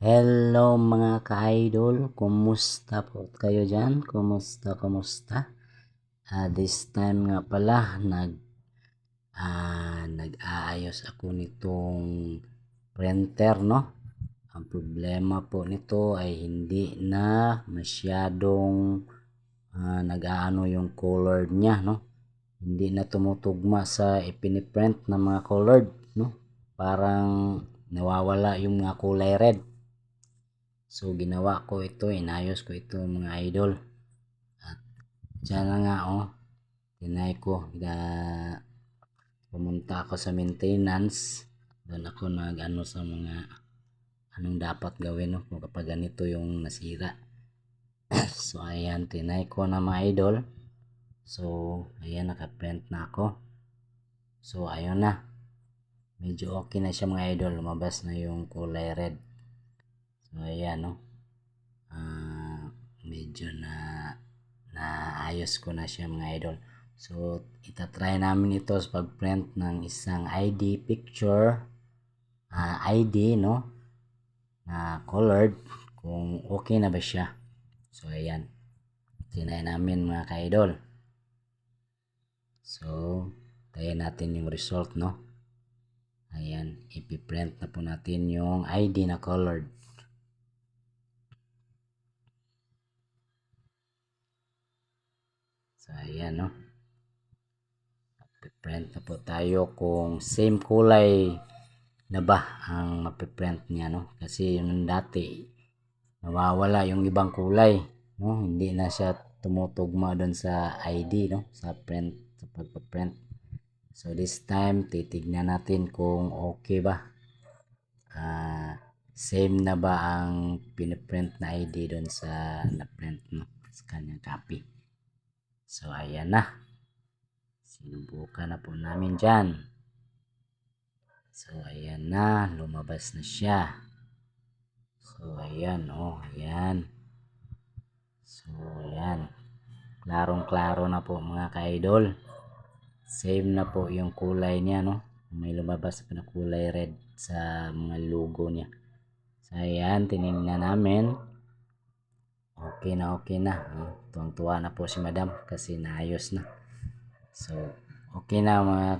Hello mga ka-idol, kumusta po kayo dyan? Kumusta? This time nga pala, nag-aayos ako nitong printer, no? Ang problema po nito ay hindi na masyadong nag-aano yung color niya, no? Hindi na tumutugma sa ipiniprint na mga colored, no? Parang nawawala yung mga kulay red. So ginawa ko ito, inayos ko ito mga idol. At dyan na nga tinay ko pumunta ako sa maintenance. Doon ako nag-ano sa mga anong dapat gawin kapag ganito yung nasira. So ayan, tinay ko na mga idol. So ayan, nakaprint na ako. So ayun na, medyo okay na siya mga idol. Lumabas na yung kulay red. So ayan medyo naayos ko na siya mga idol. So itatry namin ito sa pag-print ng isang ID picture, ID na colored, kung okay na ba siya. So ayan, tinay namin mga ka-idol. So tayo natin yung result, ayan, ipiprint na po natin yung ID na colored. So ayan print na po tayo kung same kulay na ba ang mapiprint niya, kasi yung dati nawawala yung ibang kulay, hindi na siya tumutugma doon sa ID, sa print, sa pagpaprint. So this time titignan natin kung okay ba, same na ba ang piniprint na ID doon sa na-print sa kanyang copy. So ayan na, sinubukan na po namin dyan. So ayan na, lumabas na siya. So ayan ayan. So ayan, klarong klaro na po mga ka-idol. Same na po yung kulay niya, may lumabas pa na kulay red sa mga logo niya. So ayan, tinignan namin, okay na. Tuwang-tuwa na po si madam kasi naayos na. So okay na mga